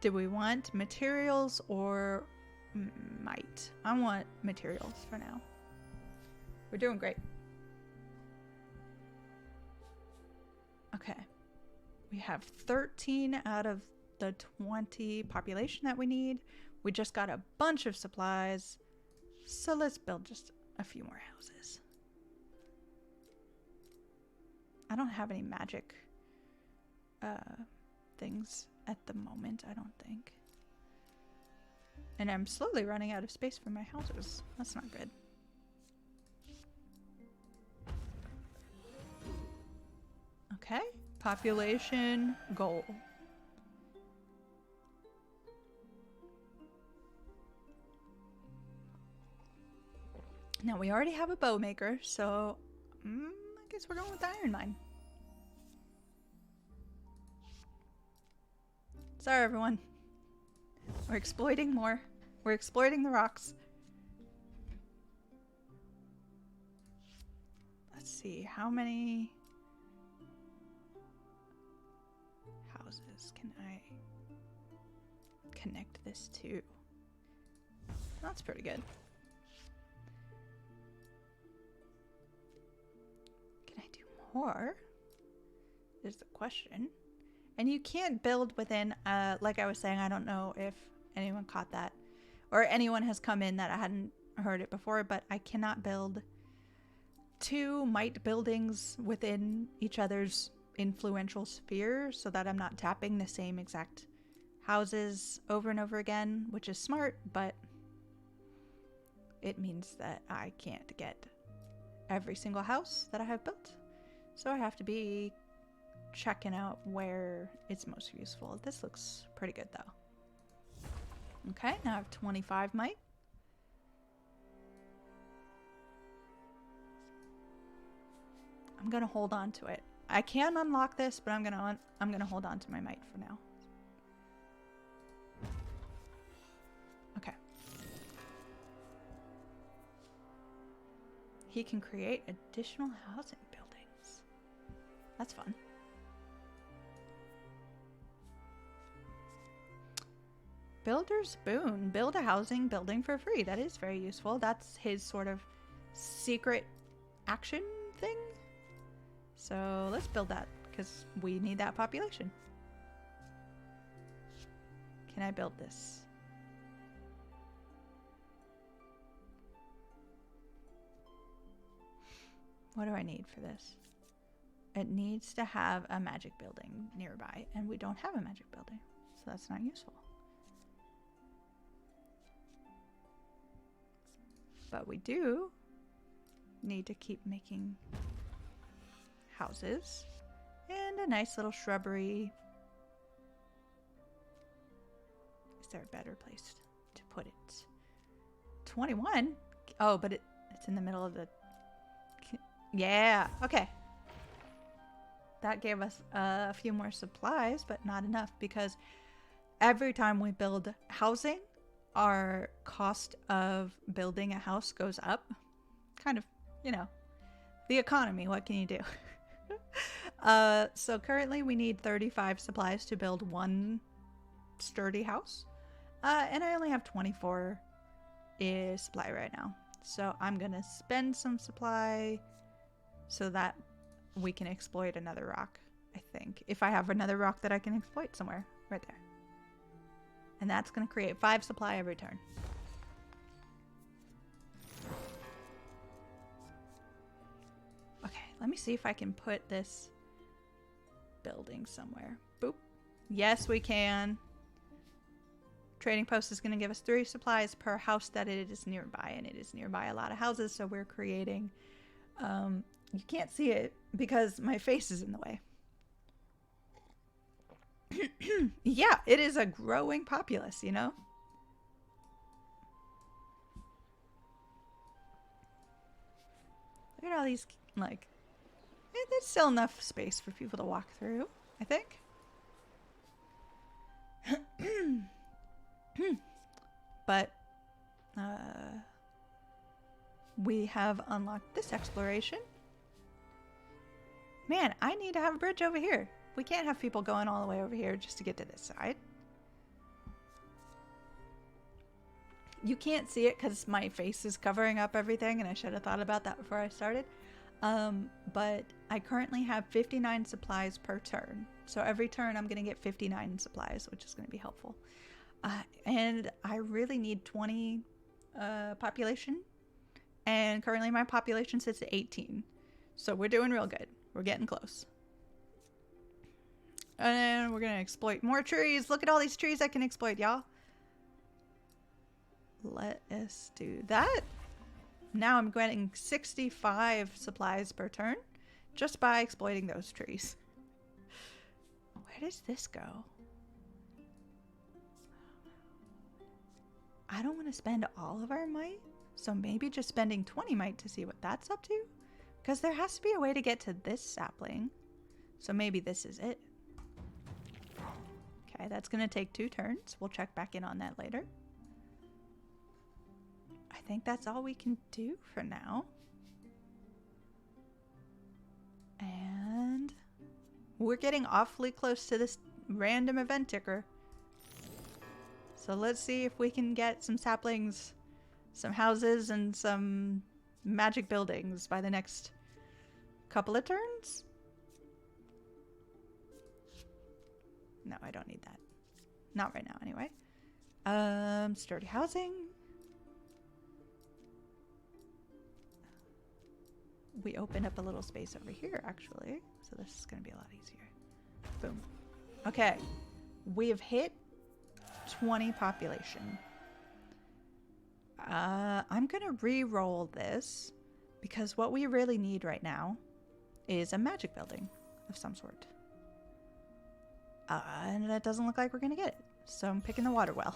Speaker 1: Do we want materials or... might? I want materials for now. We're doing great. Okay. We have 13 out of the 20 population that we need. We just got a bunch of supplies. So let's build just a few more houses. I don't have any magic things at the moment, I don't think. And I'm slowly running out of space for my houses. That's not good. Okay. Population goal. Now we already have a bow maker, so I guess we're going with the iron mine. Sorry, everyone. We're exploiting more. We're exploiting the rocks. Let's see, how many houses can I connect this to? That's pretty good. Can I do more? Is the question. And you can't build within, like I was saying, I don't know if anyone caught that. Or anyone has come in that I hadn't heard it before, but I cannot build 2 might buildings within each other's influential sphere so that I'm not tapping the same exact houses over and over again, which is smart, but it means that I can't get every single house that I have built. So I have to be checking out where it's most useful. This looks pretty good though. Okay, now I have 25 might. I'm gonna hold on to it. I can unlock this, but I'm gonna hold on to my might for now. Okay. He can create additional housing buildings. That's fun. Builder's boon. Build a housing building for free. That is very useful. That's his sort of secret action thing. So let's build that because we need that population. Can I build this? What do I need for this? It needs to have a magic building nearby, and we don't have a magic building, so that's not useful. But we do need to keep making houses and a nice little shrubbery. Is there a better place to put it? 21? Oh, but it's in the middle of the... Yeah, okay. That gave us a few more supplies, but not enough because every time we build housing, our cost of building a house goes up. Kind of, you know, the economy, what can you do? So currently we need 35 supplies to build one sturdy house. And I only have 24 supply right now. So I'm going to spend some supply so that we can exploit another rock, I think. If I have another rock that I can exploit somewhere, right there. And that's going to create 5 supply every turn. Okay, let me see if I can put this building somewhere. Boop. Yes, we can. Trading post is going to give us 3 supplies per house that it is nearby, and it is nearby a lot of houses, so we're creating... you can't see it because my face is in the way. Yeah, it is a growing populace, you know? Look at all these, like... There's still enough space for people to walk through, I think. But, we have unlocked this exploration. Man, I need to have a bridge over here. We can't have people going all the way over here just to get to this side. You can't see it because my face is covering up everything, and I should have thought about that before I started. But I currently have 59 supplies per turn. So every turn I'm going to get 59 supplies, which is going to be helpful. And I really need 20 population. And currently my population sits at 18. So we're doing real good. We're getting close. And we're going to exploit more trees. Look at all these trees I can exploit, y'all. Let us do that. Now I'm getting 65 supplies per turn just by exploiting those trees. Where does this go? I don't want to spend all of our might, So maybe just spending 20 might to see what that's up to? Because there has to be a way to get to this sapling. So maybe this is it. Okay, that's going to take 2 turns. We'll check back in on that later. I think that's all we can do for now. And we're getting awfully close to this random event ticker. So let's see if we can get some saplings, some houses, and some magic buildings by the next couple of turns. No, I don't need that. Not right now, anyway. Sturdy housing. We opened up a little space over here, actually. So this is going to be a lot easier. Boom. Okay. We have hit 20 population. I'm going to re-roll this because what we really need right now is a magic building of some sort. And it doesn't look like we're going to get it. So I'm picking the water well.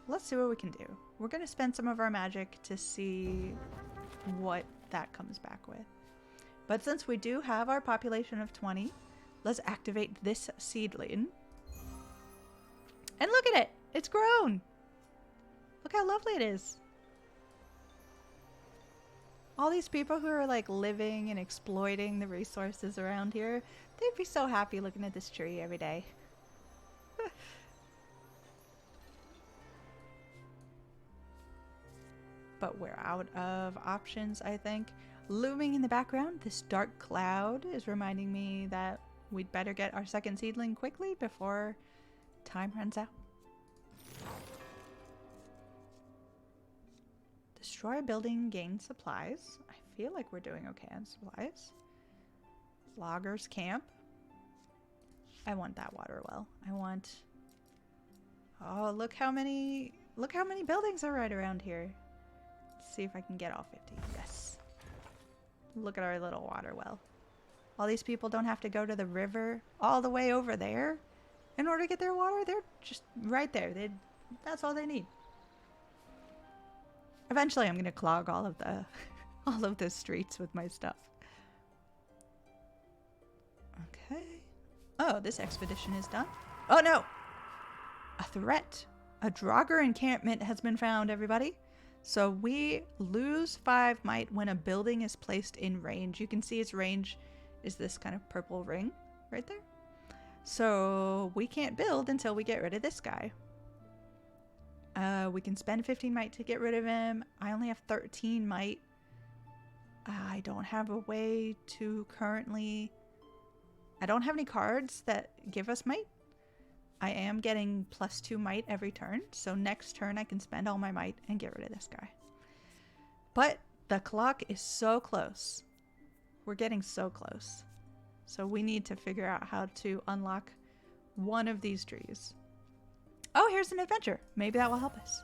Speaker 1: Let's see what we can do. We're going to spend some of our magic to see what that comes back with. But since we do have our population of 20, let's activate this seedling. And look at it! It's grown! Look how lovely it is. All these people who are like living and exploiting the resources around here, they'd be so happy looking at this tree every day. But we're out of options, I think. Looming in the background, this dark cloud is reminding me that we'd better get our second seedling quickly before time runs out. Destroy a building, gain supplies. I feel like we're doing okay on supplies. Loggers camp. I want that water well. I want... Oh, look how many buildings are right around here. Let's see if I can get all 50. Yes. Look at our little water well. All these people don't have to go to the river all the way over there in order to get their water. They're just right there. That's all they need. Eventually, I'm gonna clog all of the streets with my stuff. Okay. Oh, this expedition is done. Oh no! A threat. A Draugr encampment has been found, everybody. So we lose 5 might when a building is placed in range. You can see its range is this kind of purple ring right there. So we can't build until we get rid of this guy. We can spend 15 might to get rid of him. I only have 13 might. I don't have a way to currently... I don't have any cards that give us might. I am getting +2 might every turn, so next turn I can spend all my might and get rid of this guy. But the clock is so close. We're getting so close. So we need to figure out how to unlock one of these trees. Oh, here's an adventure. Maybe that will help us.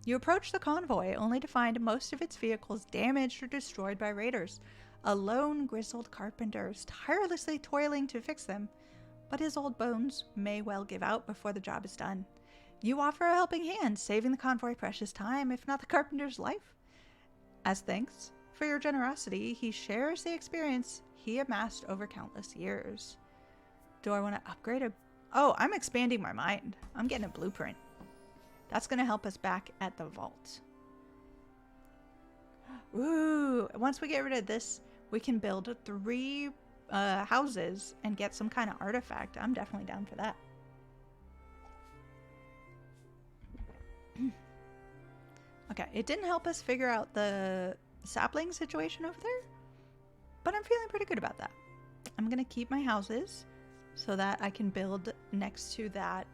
Speaker 1: You approach the convoy only to find most of its vehicles damaged or destroyed by raiders. A lone, grizzled carpenter is tirelessly toiling to fix them, but his old bones may well give out before the job is done. You offer a helping hand, saving the convoy precious time, if not the carpenter's life. As thanks for your generosity, he shares the experience he amassed over countless years. Do I want to upgrade a... Oh, I'm expanding my mind. I'm getting a blueprint. That's going to help us back at the vault. Ooh, once we get rid of this, we can build 3 houses and get some kind of artifact. I'm definitely down for that. Okay, it didn't help us figure out the sapling situation over there, but I'm feeling pretty good about that. I'm gonna keep my houses so that I can build next to that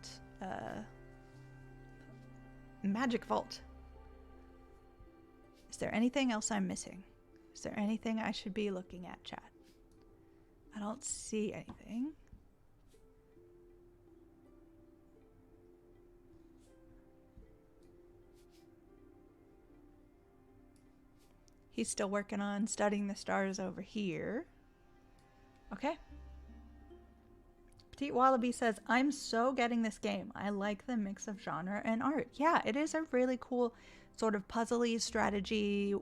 Speaker 1: magic vault. Is there anything else I'm missing? Is there anything I should be looking at, chat? I don't see anything. He's still working on studying the stars over here. Okay. Petite Wallaby says, I'm so getting this game. I like the mix of genre and art. Yeah, it is a really cool sort of puzzly strategy.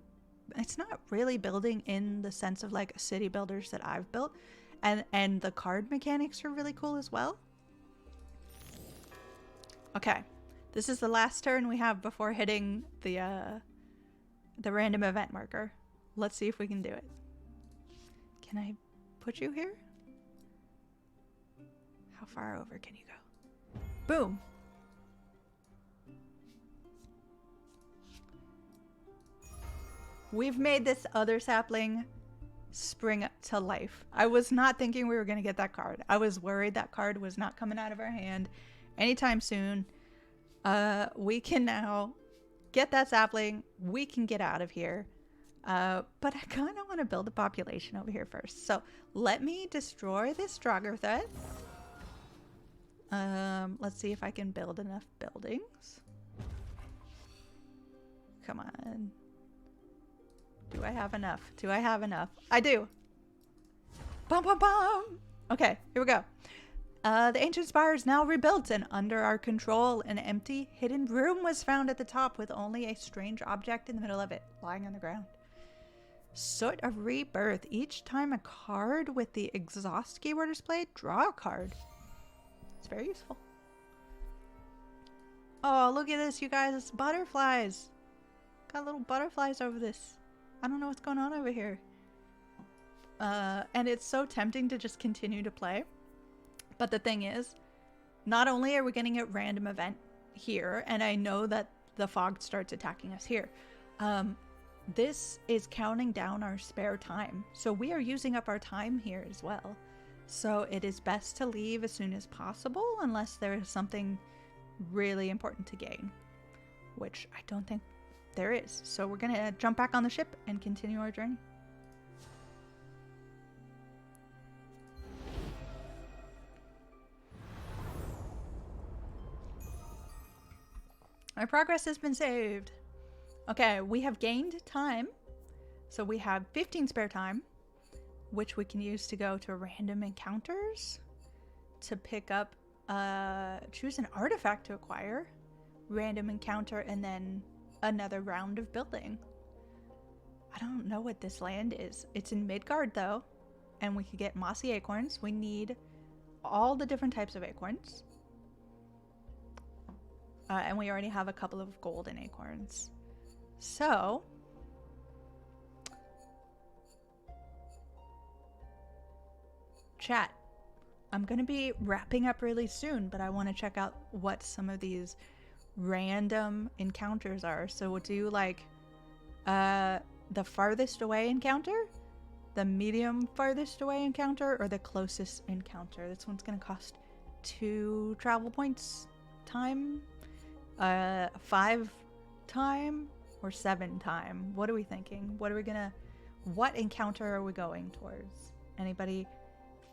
Speaker 1: It's not really building in the sense of like city builders that I've built. And the card mechanics are really cool as well. Okay. This is the last turn we have before hitting the random event marker. Let's see if we can do it. Can I put you here? How far over can you go? Boom. We've made this other sapling spring to life. I was not thinking we were going to get that card. I was worried that card was not coming out of our hand anytime soon. We can now get that sapling. We can get out of here. But I kind of want to build a population over here first. So let me destroy this Draugr threat. Let's see if I can build enough buildings. Come on. Do I have enough? Do I have enough? I do. Bum, bum, bum. Okay, here we go. The ancient spire is now rebuilt and under our control. An empty, hidden room was found at the top with only a strange object in the middle of it, lying on the ground. Sort of rebirth. Each time a card with the exhaust keyword is played, draw a card. It's very useful. Oh, look at this, you guys. It's butterflies. Got little butterflies over this. I don't know what's going on over here. And it's so tempting to just continue to play. But the thing is, not only are we getting a random event here, and I know that the fog starts attacking us here, this is counting down our spare time. So we are using up our time here as well. So it is best to leave as soon as possible unless there is something really important to gain, which I don't think there is. So we're going to jump back on the ship and continue our journey. Our progress has been saved. Okay, we have gained time. So we have 15 spare time, which we can use to go to random encounters, to pick up, choose an artifact to acquire, random encounter, and then another round of building. I don't know what this land is. It's in Midgard though, and we could get mossy acorns. We need all the different types of acorns. And we already have a couple of golden acorns. So, chat, I'm going to be wrapping up really soon, but I want to check out what some of these random encounters are. So we'll do like the farthest away encounter, the medium farthest away encounter, or the closest encounter. This one's going to cost 2 travel points time, 5 time, or 7 time. What are we thinking? What encounter are we going towards? Anybody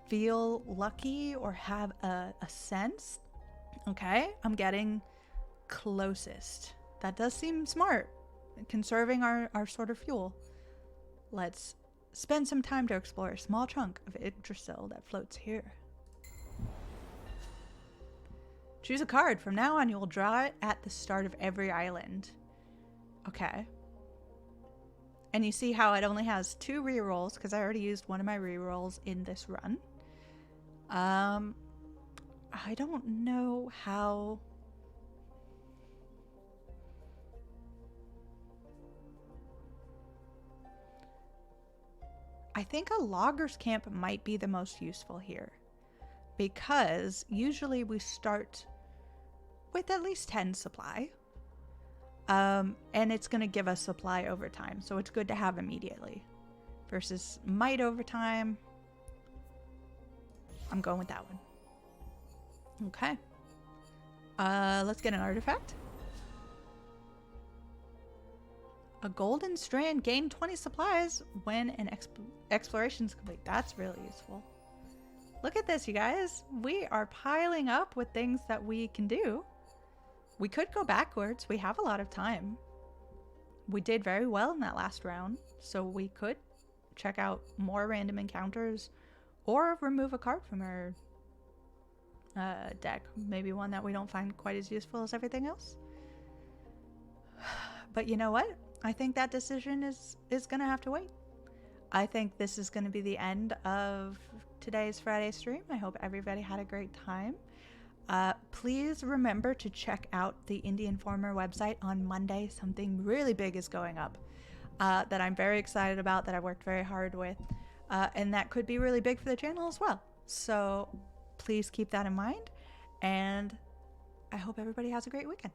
Speaker 1: feel lucky or have a sense? Okay, I'm getting closest. That does seem smart, conserving our sort of fuel. Let's spend some time to explore a small chunk of Yggdrasil that floats here. Choose a card. From now on, you will draw it at the start of every island. Okay. And you see how it only has 2 rerolls, because I already used one of my rerolls in this run. I don't know how... I think a logger's camp might be the most useful here, because usually we start with at least 10 supply, and it's going to give us supply over time, so it's good to have immediately. Versus might over time, I'm going with that one. Okay, let's get an artifact. A golden strand, gain 20 supplies when an exploration is complete. That's really useful. Look at this, you guys. We are piling up with things that we can do. We could go backwards. We have a lot of time. We did very well in that last round, so we could check out more random encounters or remove a card from our deck. Maybe one that we don't find quite as useful as everything else. But you know what? I think that decision is going to have to wait. I think this is going to be the end of today's Friday stream. I hope everybody had a great time. Please remember to check out the Indie Informer website on Monday. Something really big is going up that I'm very excited about, that I worked very hard with, and that could be really big for the channel as well. So please keep that in mind, and I hope everybody has a great weekend.